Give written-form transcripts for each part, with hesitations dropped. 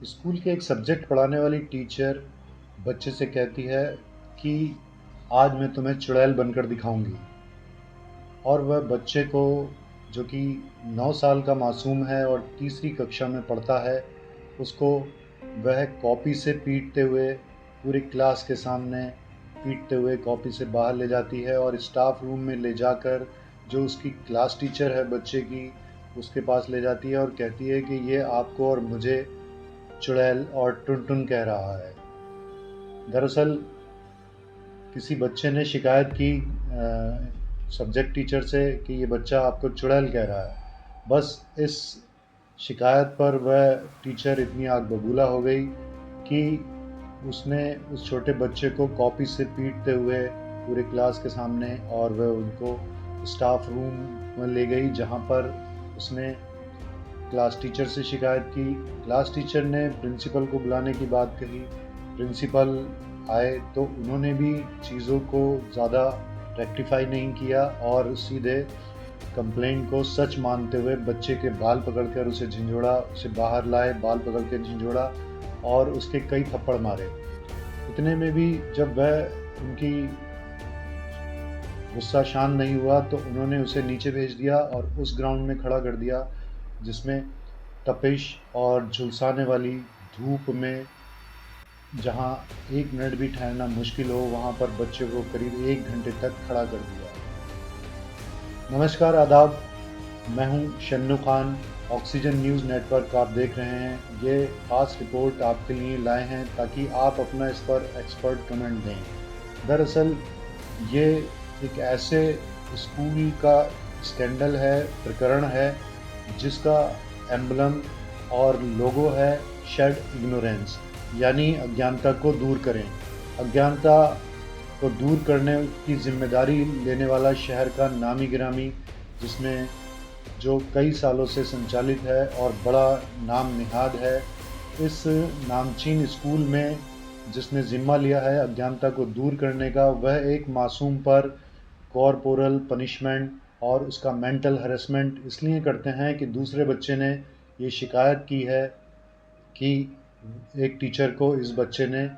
School के एक subject पढ़ाने वाली टीचर बच्चे से कहती है कि आज मैं तुम्हें चुड़ैल बनकर दिखाऊंगी। और वह बच्चे को, जो कि 9 साल का मासूम है और तीसरी कक्षा में पढ़ता है, उसको वह कॉपी से पीटते हुए पूरी क्लास के सामने पीटते हुए कॉपी से बाहर ले जाती है और स्टाफ रूम में ले जाकर जो उसकी क्लास टीचर है बच्चे की, उसके पास ले जाती है और कहती है कि ये आपको और मुझे चुड़ैल और टुनटुन कह रहा है। दरअसल किसी बच्चे ने शिकायत की सब्जेक्ट टीचर से कि ये बच्चा आपको चुड़ैल कह रहा है। बस इस शिकायत पर वह टीचर इतनी आग बबूला हो गई कि उसने उस छोटे बच्चे को कॉपी से पीटते हुए पूरे क्लास के सामने और वह उनको स्टाफ रूम में ले गई, जहाँ पर उसने क्लास टीचर से शिकायत की। क्लास टीचर ने प्रिंसिपल को बुलाने की बात कही। प्रिंसिपल आए तो उन्होंने भी चीज़ों को ज़्यादा रेक्टिफाई नहीं किया और सीधे कंप्लेंट को सच मानते हुए बच्चे के बाल पकड़कर उसे झिंझोड़ा, उसे बाहर लाए, बाल पकड़ के झिंझोड़ा और उसके कई थप्पड़ मारे। इतने में भी जब वह उनकी गुस्सा शांत नहीं हुआ तो उन्होंने उसे नीचे भेज दिया और उस ग्राउंड में खड़ा कर दिया जिसमें तपिश और झुलसाने वाली धूप में, जहां 1 मिनट भी ठहरना मुश्किल हो, वहां पर बच्चे को करीब 1 घंटे तक खड़ा कर दिया। नमस्कार, आदाब। मैं हूं Shannu Khan. Oxygen news network आप देख रहे हैं। ये खास रिपोर्ट आपके लिए लाए हैं ताकि आप अपना इस पर एक्सपर्ट कमेंट दें। दरअसल ये एक ऐसे स्कूल का स्कैंडल है, प्रकरण है, जिसका एम्बलम और लोगो है शेड इग्नोरेंस, यानी अज्ञानता को दूर करें। अज्ञानता को दूर करने की जिम्मेदारी लेने वाला शहर का नामी गिरामी, जिसमें जो कई सालों से संचालित है और बड़ा नाम निहाद है, इस नामचीन स्कूल में जिसने जिम्मा लिया है अज्ञानता को दूर करने का, वह एक मासूम पर कॉर्पोरल पनिशमेंट और उसका मेंटल हरेसमेंट इसलिए करते हैं कि दूसरे बच्चे ने ये शिकायत की है कि एक टीचर को इस बच्चे ने,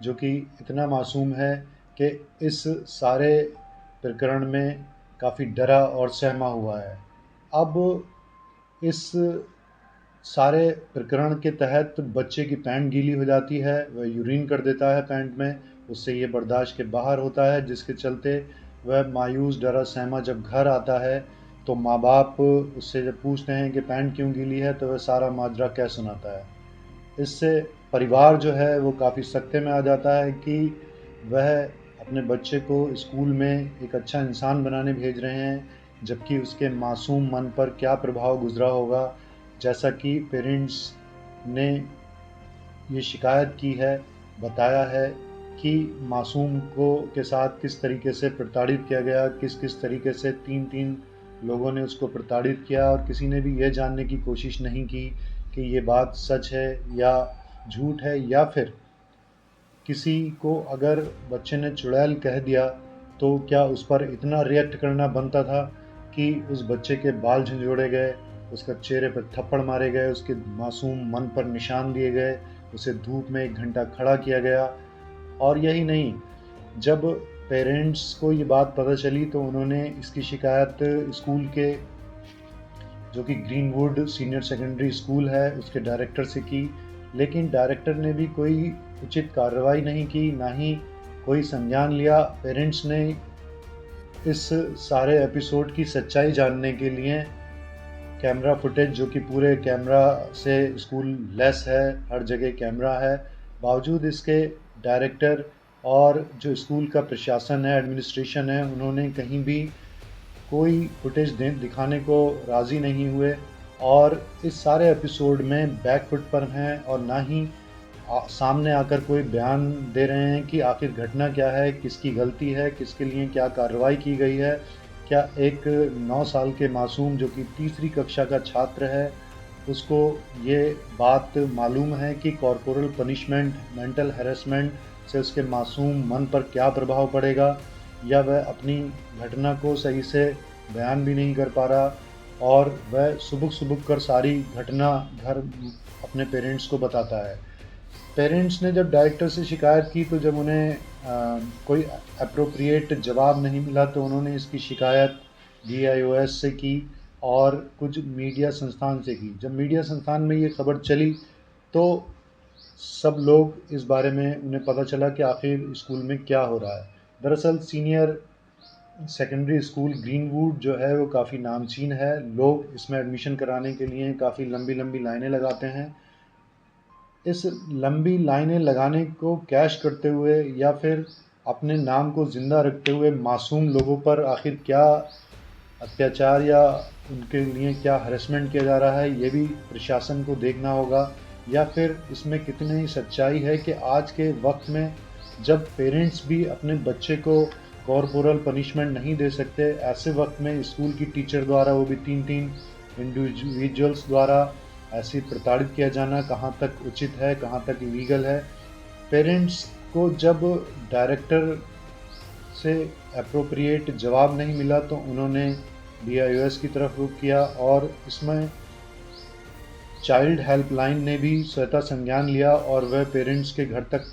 जो कि इतना मासूम है कि इस सारे प्रकरण में काफ़ी डरा और सहमा हुआ है। अब इस सारे प्रकरण के तहत बच्चे की पैंट गीली हो जाती है, वह यूरिन कर देता है पैंट में, उससे ये बर्दाश्त के बाहर होता है, जिसके चलते वह मायूस डरा सहमा जब घर आता है तो माँ बाप उससे जब पूछते हैं कि पैंट क्यों गीली है तो वह सारा माजरा कह सुनाता है। इससे परिवार जो है वो काफ़ी सकते में आ जाता है कि वह अपने बच्चे को स्कूल में एक अच्छा इंसान बनाने भेज रहे हैं, जबकि उसके मासूम मन पर क्या प्रभाव गुजरा होगा। जैसा कि पेरेंट्स ने ये शिकायत की है, बताया है कि मासूम को के साथ किस तरीके से प्रताड़ित किया गया, किस किस तरीके से 3-3 लोगों ने उसको प्रताड़ित किया और किसी ने भी यह जानने की कोशिश नहीं की कि ये बात सच है या झूठ है, या फिर किसी को अगर बच्चे ने चुड़ैल कह दिया तो क्या उस पर इतना रिएक्ट करना बनता था कि उस बच्चे के बाल झंझोड़े गए, उसका चेहरे पर थप्पड़ मारे गए, उसके मासूम मन पर निशान दिए गए, उसे धूप में 1 घंटा खड़ा किया गया। और यही नहीं, जब पेरेंट्स को ये बात पता चली तो उन्होंने इसकी शिकायत स्कूल के, जो कि ग्रीनवुड सीनियर सेकेंडरी स्कूल है, उसके डायरेक्टर से की। लेकिन डायरेक्टर ने भी कोई उचित कार्रवाई नहीं की, ना ही कोई संज्ञान लिया। पेरेंट्स ने इस सारे एपिसोड की सच्चाई जानने के लिए कैमरा फुटेज, जो कि पूरे कैमरा से स्कूल लेस है, हर जगह कैमरा है, बावजूद इसके डायरेक्टर और जो स्कूल का प्रशासन है, एडमिनिस्ट्रेशन है, उन्होंने कहीं भी कोई फुटेज दिखाने को राज़ी नहीं हुए और इस सारे एपिसोड में बैक फुट पर हैं और ना ही सामने आकर कोई बयान दे रहे हैं कि आखिर घटना क्या है, किसकी गलती है, किसके लिए क्या कार्रवाई की गई है। क्या एक 9 साल के मासूम, जो कि तीसरी कक्षा का छात्र है, उसको ये बात मालूम है कि कॉर्पोरल पनिशमेंट, मेंटल हैरेसमेंट से उसके मासूम मन पर क्या प्रभाव पड़ेगा, या वह अपनी घटना को सही से बयान भी नहीं कर पा रहा और वह सुबुक सुबुक कर सारी घटना घर अपने पेरेंट्स को बताता है। पेरेंट्स ने जब डायरेक्टर से शिकायत की तो जब उन्हें कोई एप्रोप्रिएट जवाब नहीं मिला तो उन्होंने इसकी शिकायत DIOS से की और कुछ मीडिया संस्थान से की। जब मीडिया संस्थान में ये खबर चली तो सब लोग इस बारे में उन्हें पता चला कि आखिर स्कूल में क्या हो रहा है। दरअसल सीनियर सेकेंडरी स्कूल ग्रीनवुड जो है वो काफ़ी नामचीन है। लोग इसमें एडमिशन कराने के लिए काफ़ी लंबी लंबी लाइनें लगाते हैं। इस लंबी लाइनें लगाने को कैश करते हुए या फिर अपने नाम को ज़िंदा रखते हुए मासूम लोगों पर आखिर क्या अत्याचार या उनके लिए क्या हरेसमेंट किया जा रहा है, ये भी प्रशासन को देखना होगा। या फिर इसमें कितनी सच्चाई है कि आज के वक्त में जब पेरेंट्स भी अपने बच्चे को कॉर्पोरल पनिशमेंट नहीं दे सकते, ऐसे वक्त में स्कूल की टीचर द्वारा, वो भी 3-3 इंडिविजुअल्स द्वारा ऐसे प्रताड़ित किया जाना कहाँ तक उचित है, कहाँ तक लीगल है। पेरेंट्स को जब डायरेक्टर से एप्रोप्रिएट जवाब नहीं मिला तो उन्होंने DIOS की तरफ रुख किया और इसमें चाइल्ड हेल्पलाइन ने भी स्वतः संज्ञान लिया और वह पेरेंट्स के घर तक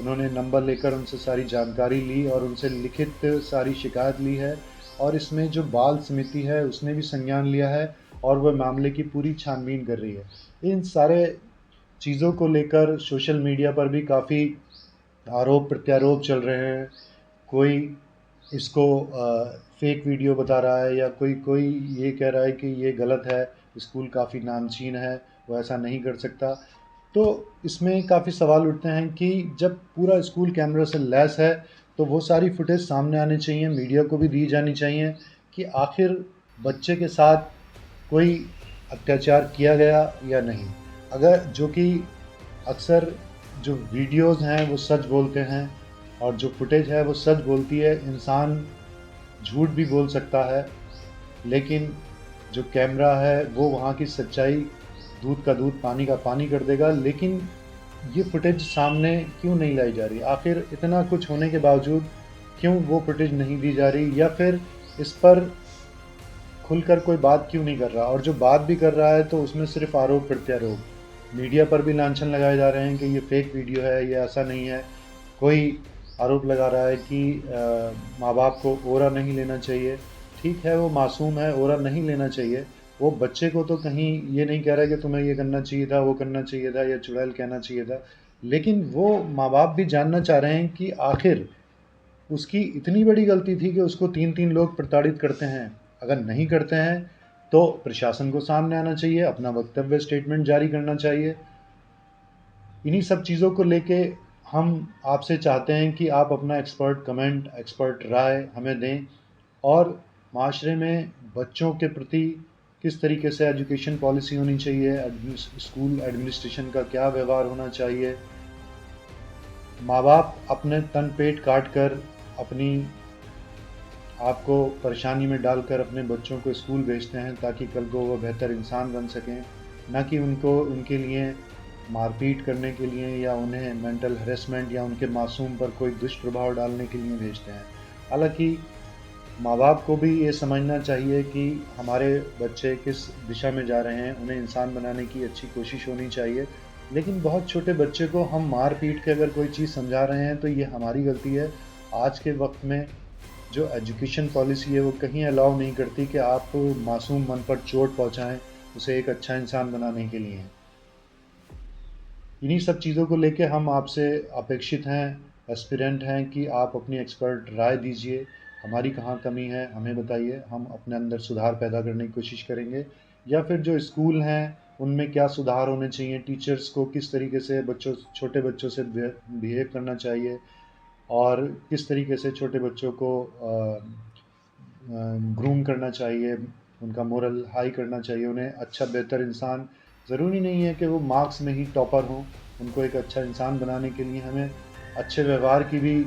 उन्होंने नंबर लेकर उनसे सारी जानकारी ली और उनसे लिखित सारी शिकायत ली है। और इसमें जो बाल समिति है उसने भी संज्ञान लिया है और वह मामले की पूरी छानबीन कर रही है। इन सारे चीज़ों को लेकर सोशल मीडिया पर भी काफ़ी आरोप प्रत्यारोप चल रहे हैं। कोई इसको फेक वीडियो बता रहा है या कोई कोई ये कह रहा है कि ये गलत है, स्कूल काफ़ी नामचीन है, वो ऐसा नहीं कर सकता। तो इसमें काफ़ी सवाल उठते हैं कि जब पूरा स्कूल कैमरा से लैस है तो वो सारी फुटेज सामने आनी चाहिए, मीडिया को भी दी जानी चाहिए कि आखिर बच्चे के साथ कोई अत्याचार किया गया या नहीं। अगर जो कि अक्सर जो वीडियोज़ हैं वो सच बोलते हैं और जो फुटेज है वो सच बोलती है। इंसान झूठ भी बोल सकता है, लेकिन जो कैमरा है वो वहाँ की सच्चाई, दूध का दूध पानी का पानी कर देगा। लेकिन ये फुटेज सामने क्यों नहीं लाई जा रही? आखिर इतना कुछ होने के बावजूद क्यों वो फुटेज नहीं दी जा रही, या फिर इस पर खुलकर कोई बात क्यों नहीं कर रहा? और जो बात भी कर रहा है तो उसमें सिर्फ आरोप प्रत्यारोप। मीडिया पर भी लांछन लगाए जा रहे हैं कि ये फेक वीडियो है, ये ऐसा नहीं है। कोई आरोप लगा रहा है कि माँ बाप को ओरा नहीं लेना चाहिए। ठीक है, वो मासूम है, ओरा नहीं लेना चाहिए। वो बच्चे को तो कहीं ये नहीं कह रहा है कि तुम्हें ये करना चाहिए था, वो करना चाहिए था, या चुड़ैल कहना चाहिए था। लेकिन वो माँ बाप भी जानना चाह रहे हैं कि आखिर उसकी इतनी बड़ी गलती थी कि उसको 3-3 लोग प्रताड़ित करते हैं। अगर नहीं करते हैं तो प्रशासन को सामने आना चाहिए, अपना वक्तव्य स्टेटमेंट जारी करना चाहिए। इन्हीं सब चीज़ों को लेके हम आपसे चाहते हैं कि आप अपना एक्सपर्ट कमेंट, एक्सपर्ट राय हमें दें और माशरे में बच्चों के प्रति किस तरीके से एजुकेशन पॉलिसी होनी चाहिए, स्कूल एडमिनिस्ट्रेशन का क्या व्यवहार होना चाहिए। माँ बाप अपने तन पेट काट कर अपनी आपको परेशानी में डालकर अपने बच्चों को स्कूल भेजते हैं ताकि कल को वो बेहतर इंसान बन सकें, ना कि उनको उनके लिए मारपीट करने के लिए या उन्हें मेंटल हरेसमेंट या उनके मासूम पर कोई दुष्प्रभाव डालने के लिए भेजते हैं। हालांकि माँ बाप को भी ये समझना चाहिए कि हमारे बच्चे किस दिशा में जा रहे हैं, उन्हें इंसान बनाने की अच्छी कोशिश होनी चाहिए। लेकिन बहुत छोटे बच्चे को हम मार पीट के अगर कोई चीज़ समझा रहे हैं तो ये हमारी गलती है। आज के वक्त में जो एजुकेशन पॉलिसी है वो कहीं अलाउ नहीं करती कि आप मासूम मन पर चोट पहुंचाएं उसे एक अच्छा इंसान बनाने के लिए। इन्हीं सब चीज़ों को लेके हम आपसे अपेक्षित हैं, एस्पिरेंट हैं कि आप अपनी एक्सपर्ट राय दीजिए। हमारी कहाँ कमी है हमें बताइए, हम अपने अंदर सुधार पैदा करने की कोशिश करेंगे। या फिर जो स्कूल हैं उनमें क्या सुधार होने चाहिए, टीचर्स को किस तरीके से छोटे बच्चों से बिहेव करना चाहिए और किस तरीके से छोटे बच्चों को ग्रूम करना चाहिए, उनका मोरल हाई करना चाहिए, उन्हें अच्छा बेहतर इंसान, ज़रूरी नहीं है कि वो मार्क्स में ही टॉपर हों। उनको एक अच्छा इंसान बनाने के लिए हमें अच्छे व्यवहार की भी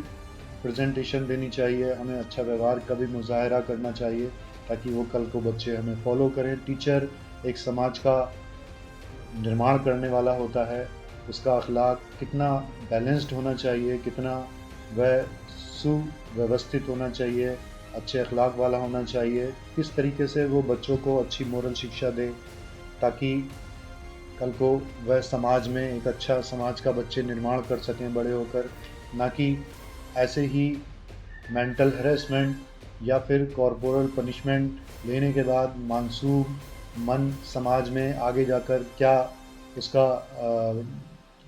प्रेजेंटेशन देनी चाहिए, हमें अच्छा व्यवहार का भी मुज़ाहरा करना चाहिए ताकि वो कल को बच्चे हमें फॉलो करें। टीचर एक समाज का निर्माण करने वाला होता है, उसका अखलाक कितना बैलेंस्ड होना चाहिए, कितना वह सुव्यवस्थित होना चाहिए, अच्छे अखलाक वाला होना चाहिए, किस तरीके से वो बच्चों को अच्छी मोरल शिक्षा दे ताकि कल को वह समाज में एक अच्छा समाज का बच्चे निर्माण कर सकें बड़े होकर, ना कि ऐसे ही मेंटल हैरेसमेंट या फिर कॉर्पोरल पनिशमेंट लेने के बाद मासूम मन समाज में आगे जाकर क्या उसका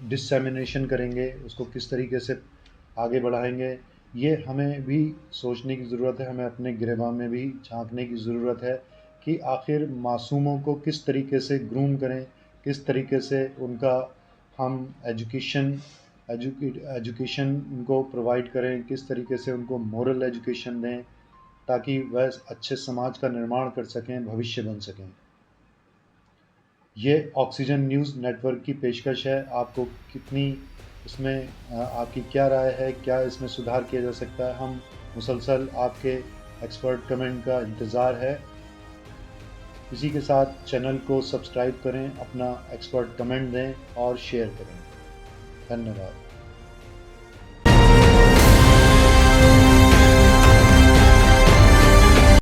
डिसेमिनेशन करेंगे, उसको किस तरीके से आगे बढ़ाएंगे, ये हमें भी सोचने की ज़रूरत है। हमें अपने गिरेबान में भी झांकने की ज़रूरत है कि आखिर मासूमों को किस तरीके से ग्रूम करें, किस तरीके से उनका हम एजुकेशन उनको प्रोवाइड करें, किस तरीके से उनको मोरल एजुकेशन दें, ताकि वह अच्छे समाज का निर्माण कर सकें, भविष्य बन सकें। ये ऑक्सीजन न्यूज़ नेटवर्क की पेशकश है। आपको कितनी इसमें आपकी क्या राय है, क्या इसमें सुधार किया जा सकता है? हम मुसलसल आपके एक्सपर्ट कमेंट का इंतज़ार है। इसी के साथ चैनल को सब्सक्राइब करें, अपना एक्सपर्ट कमेंट दें और शेयर करें। धन्यवाद।